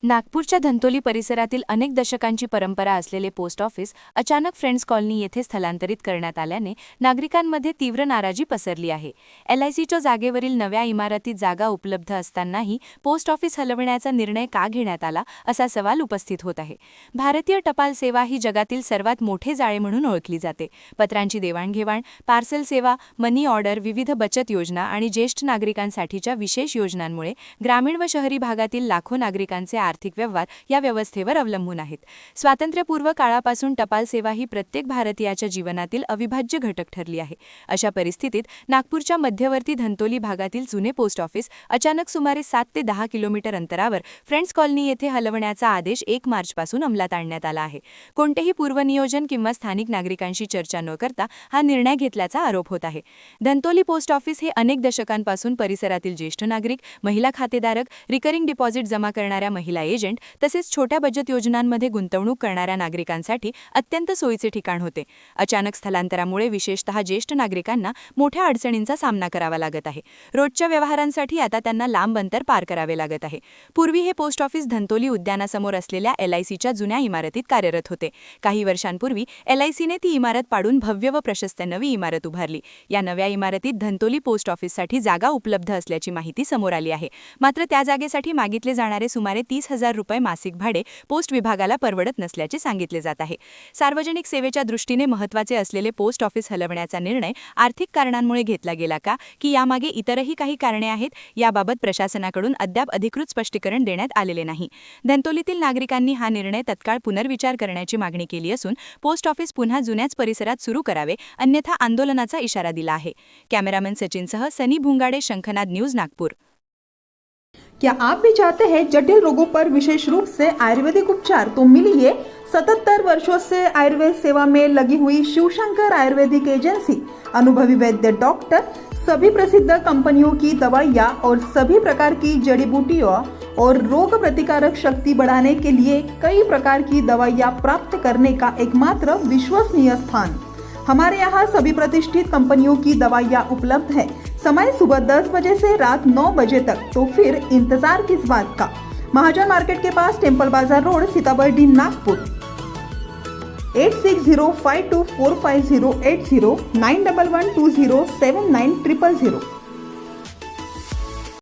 नागपूरच्या धंतोली परिसरातील अनेक दशकांची परंपरा असलेले पोस्ट ऑफिस अचानक फ्रेंड्स कॉलनी येथे स्थलांतरित करण्यात आल्याने नागरिकांमध्ये तीव्र नाराजी पसरली आहे. LICच्या जागेवरील नव्या इमारतीत जागा उपलब्ध असतानाही पोस्ट ऑफिस हलवण्याचा निर्णय का घेण्यात आला असा सवाल उपस्थित होत आहे. भारतीय टपाल सेवा ही जगातील सर्वात मोठे जाळे म्हणून ओळखली जाते. पत्रांची देवाणघेवाण, पार्सल सेवा, मनी ऑर्डर, विविध बचत योजना आणि ज्येष्ठ नागरिकांसाठीच्या विशेष योजनांमुळे ग्रामीण व शहरी भागातील लाखो नागरिकांचे आर्थिक व्यवहार या व्यवस्थेवर अवलंबून आहेत. स्वातंत्र्यपूर्व काळापासून टपाल सेवा ही प्रत्येक भारतीयाच्या जीवनातील अविभाज्य घटक ठरली आहे. अशा परिस्थितीत नागपूरच्या मध्यवर्ती धंतोली भागातील जुने पोस्ट ऑफिस अचानक सुमारे 7 ते 10 किलोमीटर अंतरावर फ्रेंड्स कॉलनी येथे हलवण्याचा आदेश 1 मार्चपासून अंमलात आणण्यात आला आहे. कोणतेही पूर्वनियोजन किंवा स्थानिक नागरिकांशी चर्चा न करता हा निर्णय घेतल्याचा आरोप होत आहे. धंतोली पोस्ट ऑफिस हे अनेक दशकांपासून परिसरातील ज्येष्ठ नागरिक, महिला खातेधारक, रिकरिंग डिपॉझिट जमा करणाऱ्या महिला एजंट तसेच छोट्या बचत योजनांमध्ये गुंतवणूक करणाऱ्या नागरिकांसाठी अत्यंत सोयीचे ठिकाण होते. अचानक स्थलांतरामुळे विशेषतः ज्येष्ठ नागरिकांना मोठ्या अडचणींचा सामना करावा लागत आहे. रोजच्या व्यवहारांसाठी आता त्यांना लांब अंतर पार करावे लागत आहे. पूर्वी हे पोस्ट ऑफिस धंतोली उद्यानासमोर असलेल्या LICच्या जुन्या इमारतीत कार्यरत होते. काही वर्षांपूर्वी LICने ती इमारत पाडून भव्य व प्रशस्त नवी इमारत उभारली. या नव्या इमारतीत धंतोली पोस्ट ऑफिससाठी जागा उपलब्ध असल्याची माहिती समोर आली आहे. मात्र त्या जागेसाठी मागितले जाणारे सुमारे 30,000 रुपये मासिक भाडे पोस्ट विभागाला परवडत नसल्याचे सांगितले जात आहे. सार्वजनिक सेवेच्या दृष्टीने महत्त्वाचे असलेले पोस्ट ऑफिस हलवण्याचा निर्णय आर्थिक कारणांमुळे घेतला गेला का की यामागे इतरही काही कारणे आहेत याबाबत प्रशासनाकडून अद्याप अधिकृत स्पष्टीकरण देण्यात आलेले नाही. धंतोलीतील नागरिकांनी हा निर्णय तत्काळ पुनर्विचार करण्याची मागणी केली असून पोस्ट ऑफिस पुन्हा जुन्याच परिसरात सुरू करावे अन्यथा आंदोलनाचा इशारा दिला आहे. कॅमेरामॅन सचिनसह सनी भुंगाडे, शंखनाद न्यूज, नागपूर. क्या आप भी चाहते हैं जटिल रोगों पर विशेष रूप से आयुर्वेदिक उपचार? तो मिलिए 77 वर्षों से आयुर्वेद सेवा में लगी हुई शिवशंकर आयुर्वेदिक एजेंसी, अनुभवी वैद्य डॉक्टर, सभी प्रसिद्ध कंपनियों की दवाइयाँ और सभी प्रकार की जड़ी बूटियों और रोग प्रतिकारक शक्ति बढ़ाने के लिए कई प्रकार की दवाइयाँ प्राप्त करने का एकमात्र विश्वसनीय स्थान. हमारे यहाँ सभी प्रतिष्ठित कंपनियों की दवाइयाँ उपलब्ध है. समय सुबह 10 बजे से रात 9 बजे तक. तो फिर इंतजार किस बात का? महाजन मार्केट के पास, टेम्पल बाजार रोड, सीताबर्डी, नागपुर. 8605245080 9112079000.